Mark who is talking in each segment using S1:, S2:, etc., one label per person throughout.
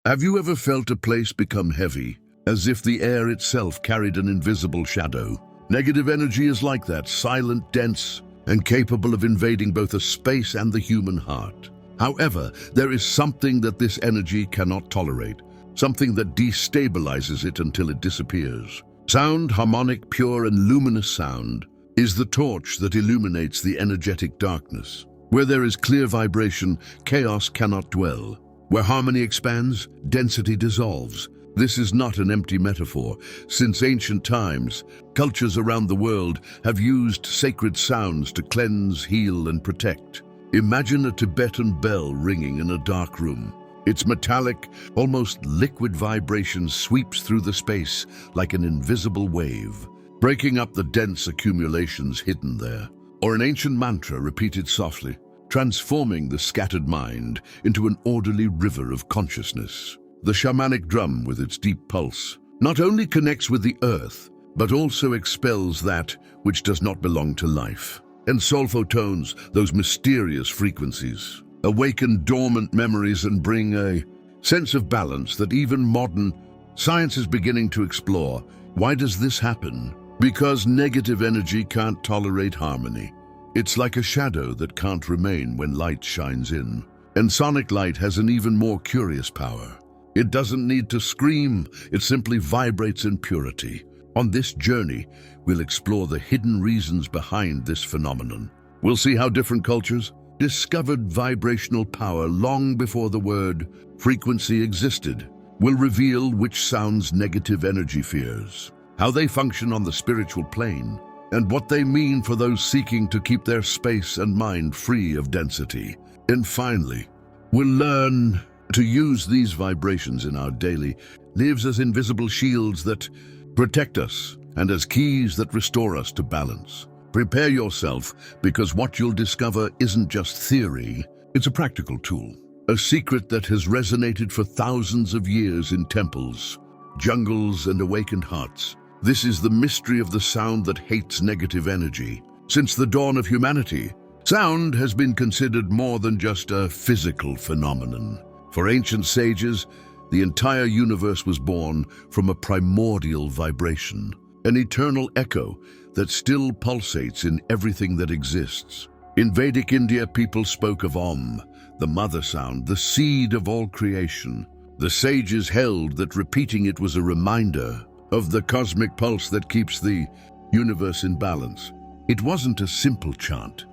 S1: Have you ever felt a place become heavy, as if the air itself carried an invisible shadow? Negative energy is like that, silent, dense, and capable of invading both a space and the human heart. However, there is something that this energy cannot tolerate, something that destabilizes it until it disappears. Sound, harmonic, pure, and luminous sound, is the torch that illuminates the energetic darkness. Where there is clear vibration, chaos cannot dwell. Where harmony expands, density dissolves. This is not an empty metaphor. Since ancient times, cultures around the world have used sacred sounds to cleanse, heal, and protect. Imagine a Tibetan bell ringing in a dark room. Its metallic, almost liquid vibration sweeps through the space like an invisible wave, breaking up the dense accumulations hidden there. Or an ancient mantra repeated softly, transforming the scattered mind into an orderly river of consciousness. The shamanic drum, with its deep pulse, not only connects with the earth, but also expels that which does not belong to life. And solfo tones, those mysterious frequencies, awaken dormant memories and bring a sense of balance that even modern science is beginning to explore. Why does this happen? Because negative energy can't tolerate harmony. It's like a shadow that can't remain when light shines in. And sonic light has an even more curious power. It doesn't need to scream, it simply vibrates in purity. On this journey, we'll explore the hidden reasons behind this phenomenon. We'll see how different cultures discovered vibrational power long before the word frequency existed. We'll reveal which sounds negative energy fears, how they function on the spiritual plane, and what they mean for those seeking to keep their space and mind free of density. And finally, we'll learn to use these vibrations in our daily lives as invisible shields that protect us and as keys that restore us to balance. Prepare yourself, because what you'll discover isn't just theory, it's a practical tool, a secret that has resonated for thousands of years in temples, jungles, and awakened hearts. This is the mystery of the sound that hates negative energy. Since the dawn of humanity, sound has been considered more than just a physical phenomenon. For ancient sages, the entire universe was born from a primordial vibration, an eternal echo that still pulsates in everything that exists. In Vedic India, people spoke of Om, the mother sound, the seed of all creation. The sages held that repeating it was a reminder of the cosmic pulse that keeps the universe in balance. It wasn't a simple chant,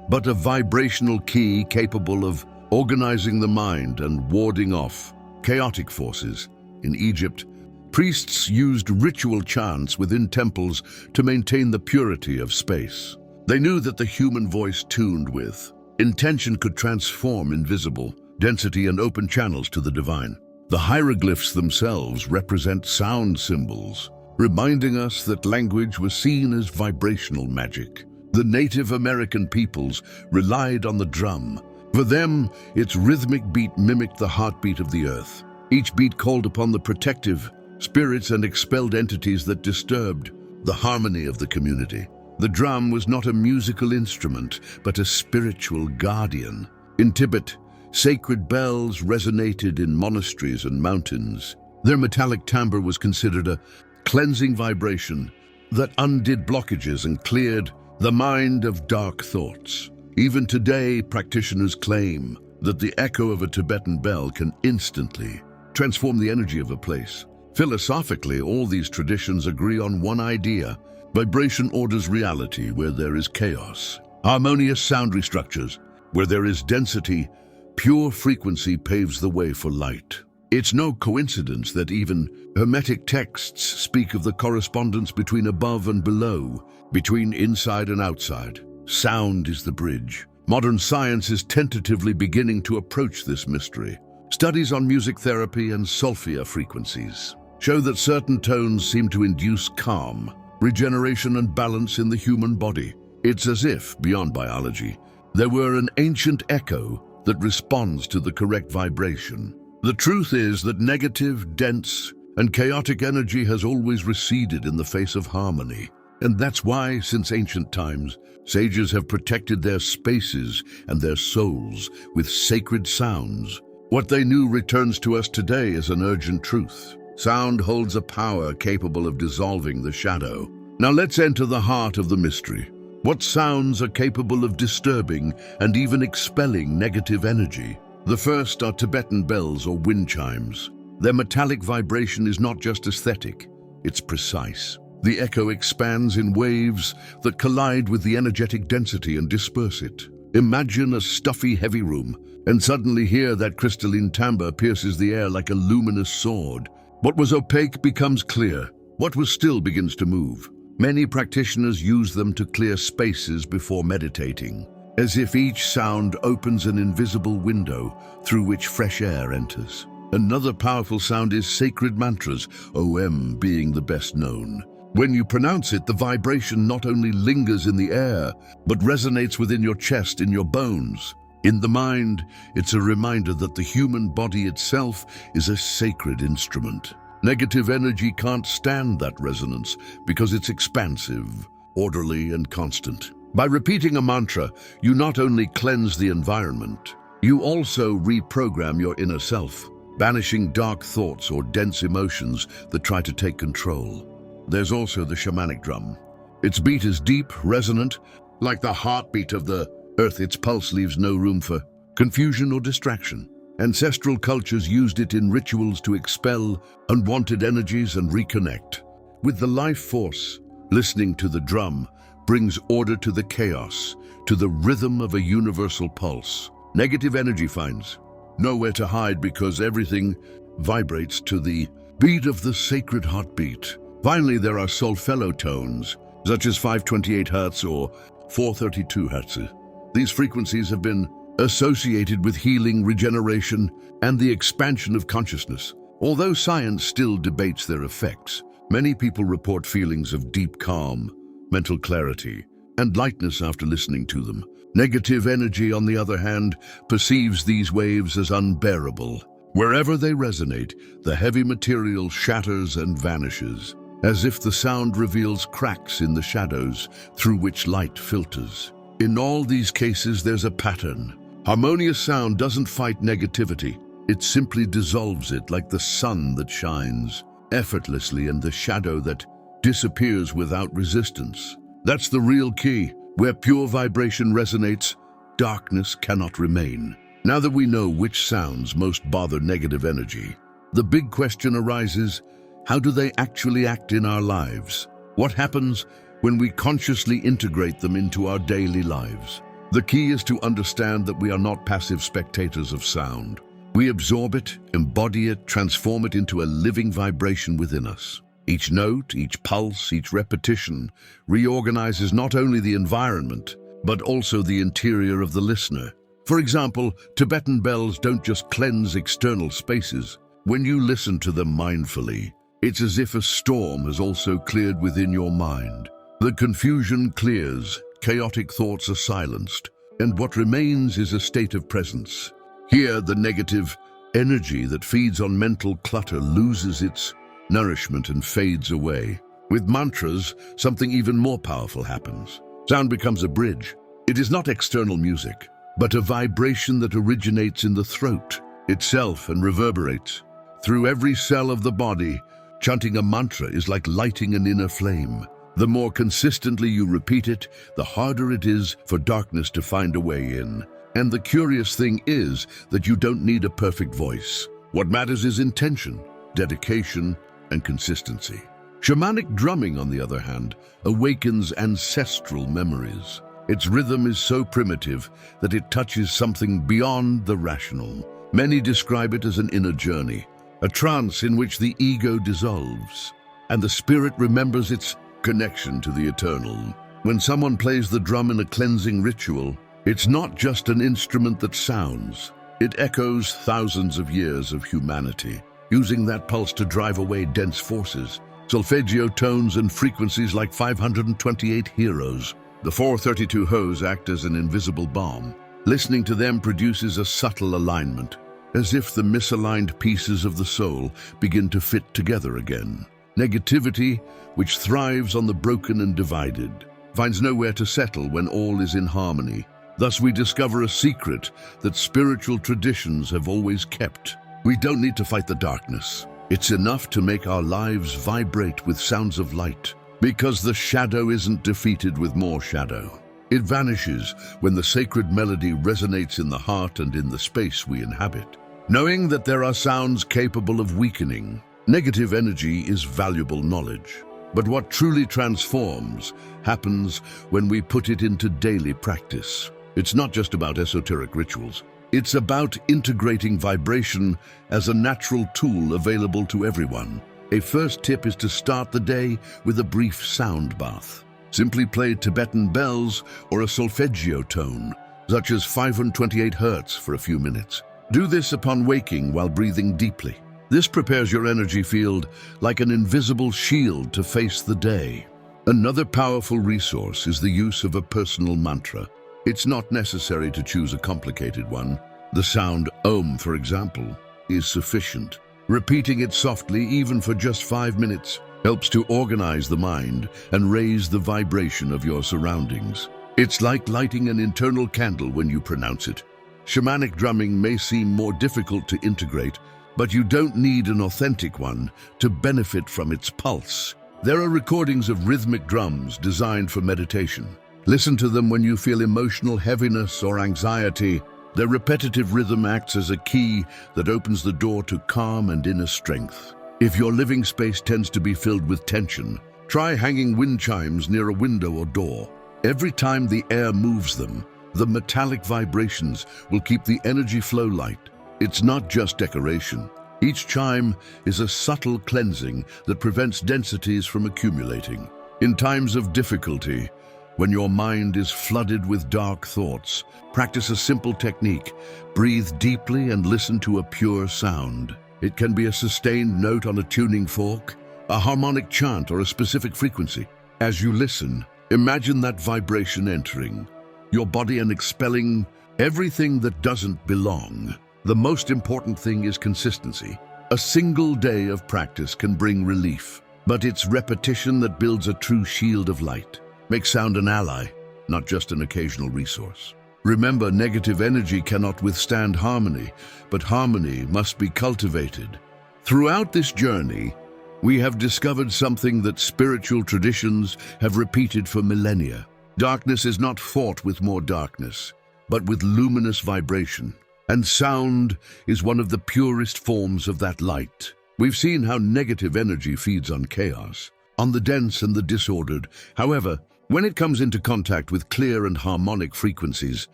S1: but a vibrational key capable of organizing the mind and warding off chaotic forces. In Egypt, priests used ritual chants within temples to maintain the purity of space. They knew that the human voice tuned with intention could transform invisible density and open channels to the divine. The hieroglyphs themselves represent sound symbols, reminding us that language was seen as vibrational magic. The Native American peoples relied on the drum. For them, its rhythmic beat mimicked the heartbeat of the earth. Each beat called upon the protective spirits and expelled entities that disturbed the harmony of the community. The drum was not a musical instrument, but a spiritual guardian. In Tibet, sacred bells resonated in monasteries and mountains. Their metallic timbre was considered a cleansing vibration that undid blockages and cleared the mind of dark thoughts. Even today, practitioners claim that the echo of a Tibetan bell can instantly transform the energy of a place. Philosophically, all these traditions agree on one idea: vibration orders reality where there is chaos. Harmonious sound structures, where there is density, pure frequency paves the way for light. It's no coincidence that even Hermetic texts speak of the correspondence between above and below, between inside and outside. Sound is the bridge. Modern science is tentatively beginning to approach this mystery. Studies on music therapy and solfège frequencies show that certain tones seem to induce calm, regeneration, and balance in the human body. It's as if, beyond biology, there were an ancient echo that responds to the correct vibration. The truth is that negative, dense, and chaotic energy has always receded in the face of harmony. And that's why, since ancient times, sages have protected their spaces and their souls with sacred sounds. What they knew returns to us today as an urgent truth. Sound holds a power capable of dissolving the shadow. Now let's enter the heart of the mystery. What sounds are capable of disturbing and even expelling negative energy? The first are Tibetan bells or wind chimes. Their metallic vibration is not just aesthetic, it's precise. The echo expands in waves that collide with the energetic density and disperse it. Imagine a stuffy, heavy room, and suddenly hear that crystalline timbre pierces the air like a luminous sword. What was opaque becomes clear. What was still begins to move. Many practitioners use them to clear spaces before meditating, as if each sound opens an invisible window through which fresh air enters. Another powerful sound is sacred mantras, OM being the best known. When you pronounce it, the vibration not only lingers in the air, but resonates within your chest, in your bones. In the mind, it's a reminder that the human body itself is a sacred instrument. Negative energy can't stand that resonance because it's expansive, orderly, and constant. By repeating a mantra, you not only cleanse the environment, you also reprogram your inner self, banishing dark thoughts or dense emotions that try to take control. There's also the shamanic drum. Its beat is deep, resonant, like the heartbeat of the earth. Its pulse leaves no room for confusion or distraction. Ancestral cultures used it in rituals to expel unwanted energies and reconnect with the life force. Listening to the drum brings order to the chaos, to the rhythm of a universal pulse. Negative energy finds nowhere to hide because everything vibrates to the beat of the sacred heartbeat. Finally, there are solfeggio tones, such as 528 Hz or 432 Hz. These frequencies have been associated with healing, regeneration, and the expansion of consciousness. Although science still debates their effects, many people report feelings of deep calm, mental clarity, and lightness after listening to them. Negative energy, on the other hand, perceives these waves as unbearable. Wherever they resonate, the heavy material shatters and vanishes, as if the sound reveals cracks in the shadows through which light filters. In all these cases, there's a pattern. Harmonious sound doesn't fight negativity. It simply dissolves it, like the sun that shines effortlessly and the shadow that disappears without resistance. That's the real key. Where pure vibration resonates, darkness cannot remain. Now that we know which sounds most bother negative energy, the big question arises: how do they actually act in our lives? What happens when we consciously integrate them into our daily lives? The key is to understand that we are not passive spectators of sound. We absorb it, embody it, transform it into a living vibration within us. Each note, each pulse, each repetition reorganizes not only the environment, but also the interior of the listener. For example, Tibetan bells don't just cleanse external spaces. When you listen to them mindfully, it's as if a storm has also cleared within your mind. The confusion clears, chaotic thoughts are silenced, and what remains is a state of presence. Here, the negative energy that feeds on mental clutter loses its nourishment and fades away. With mantras, something even more powerful happens. Sound becomes a bridge. It is not external music, but a vibration that originates in the throat itself and reverberates through every cell of the body. Chanting a mantra is like lighting an inner flame. The more consistently you repeat it, the harder it is for darkness to find a way in. And the curious thing is that you don't need a perfect voice. What matters is intention, dedication, and consistency. Shamanic drumming, on the other hand, awakens ancestral memories. Its rhythm is so primitive that it touches something beyond the rational. Many describe it as an inner journey, a trance in which the ego dissolves, and the spirit remembers its connection to the eternal. When someone plays the drum in a cleansing ritual, it's not just an instrument that sounds. It echoes thousands of years of humanity, using that pulse to drive away dense forces. Solfeggio tones and frequencies like 528 heroes. The 432 Hz act as an invisible bomb. Listening to them produces a subtle alignment, as if the misaligned pieces of the soul begin to fit together again. Negativity, which thrives on the broken and divided, finds nowhere to settle when all is in harmony. Thus we discover a secret that spiritual traditions have always kept. We don't need to fight the darkness. It's enough to make our lives vibrate with sounds of light, because the shadow isn't defeated with more shadow. It vanishes when the sacred melody resonates in the heart and in the space we inhabit. Knowing that there are sounds capable of weakening negative energy is valuable knowledge. But what truly transforms happens when we put it into daily practice. It's not just about esoteric rituals. It's about integrating vibration as a natural tool available to everyone. A first tip is to start the day with a brief sound bath. Simply play Tibetan bells or a solfeggio tone, such as 528 Hz for a few minutes. Do this upon waking while breathing deeply. This prepares your energy field like an invisible shield to face the day. Another powerful resource is the use of a personal mantra. It's not necessary to choose a complicated one. The sound Om, for example, is sufficient. Repeating it softly, even for just 5 minutes, helps to organize the mind and raise the vibration of your surroundings. It's like lighting an internal candle when you pronounce it. Shamanic drumming may seem more difficult to integrate, but you don't need an authentic one to benefit from its pulse. There are recordings of rhythmic drums designed for meditation. Listen to them when you feel emotional heaviness or anxiety. Their repetitive rhythm acts as a key that opens the door to calm and inner strength. If your living space tends to be filled with tension, try hanging wind chimes near a window or door. Every time the air moves them, the metallic vibrations will keep the energy flow light. It's not just decoration. Each chime is a subtle cleansing that prevents densities from accumulating. In times of difficulty, when your mind is flooded with dark thoughts, practice a simple technique. Breathe deeply and listen to a pure sound. It can be a sustained note on a tuning fork, a harmonic chant, or a specific frequency. As you listen, imagine that vibration entering your body and expelling everything that doesn't belong. The most important thing is consistency. A single day of practice can bring relief, but it's repetition that builds a true shield of light. Make sound an ally, not just an occasional resource. Remember, negative energy cannot withstand harmony, but harmony must be cultivated. Throughout this journey, we have discovered something that spiritual traditions have repeated for millennia. Darkness is not fought with more darkness, but with luminous vibration. And sound is one of the purest forms of that light. We've seen how negative energy feeds on chaos, on the dense and the disordered. However, when it comes into contact with clear and harmonic frequencies,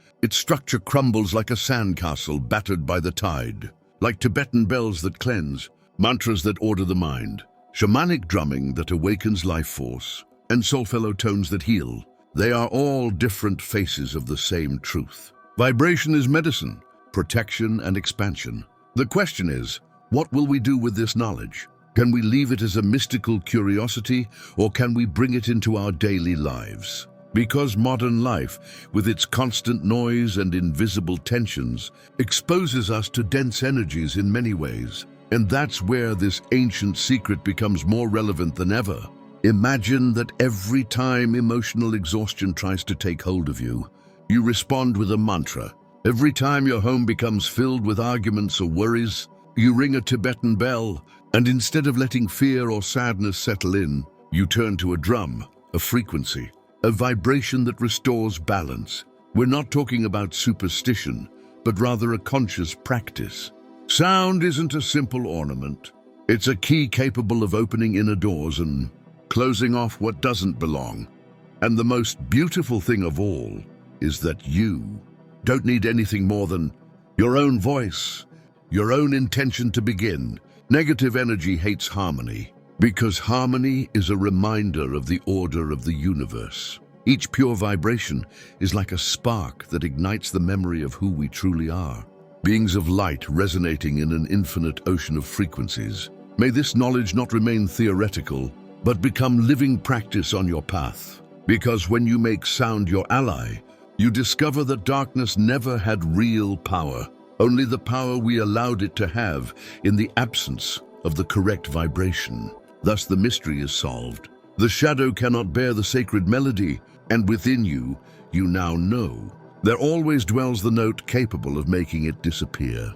S1: its structure crumbles like a sandcastle battered by the tide. Like Tibetan bells that cleanse, mantras that order the mind, shamanic drumming that awakens life force, and solfeggio tones that heal, they are all different faces of the same truth. Vibration is medicine, protection and expansion. The question is, what will we do with this knowledge? Can we leave it as a mystical curiosity, or can we bring it into our daily lives? Because modern life, with its constant noise and invisible tensions, exposes us to dense energies in many ways. And that's where this ancient secret becomes more relevant than ever. Imagine that every time emotional exhaustion tries to take hold of you, you respond with a mantra. Every time your home becomes filled with arguments or worries, you ring a Tibetan bell. And instead of letting fear or sadness settle in, you turn to a drum, a frequency, a vibration that restores balance. We're not talking about superstition, but rather a conscious practice. Sound isn't a simple ornament. It's a key capable of opening inner doors and closing off what doesn't belong. And the most beautiful thing of all is that you don't need anything more than your own voice, your own intention to begin. Negative energy hates harmony, because harmony is a reminder of the order of the universe. Each pure vibration is like a spark that ignites the memory of who we truly are. Beings of light resonating in an infinite ocean of frequencies. May this knowledge not remain theoretical, but become living practice on your path. Because when you make sound your ally, you discover that darkness never had real power. Only the power we allowed it to have in the absence of the correct vibration. Thus the mystery is solved. The shadow cannot bear the sacred melody, and within you, you now know There always dwells the note capable of making it disappear.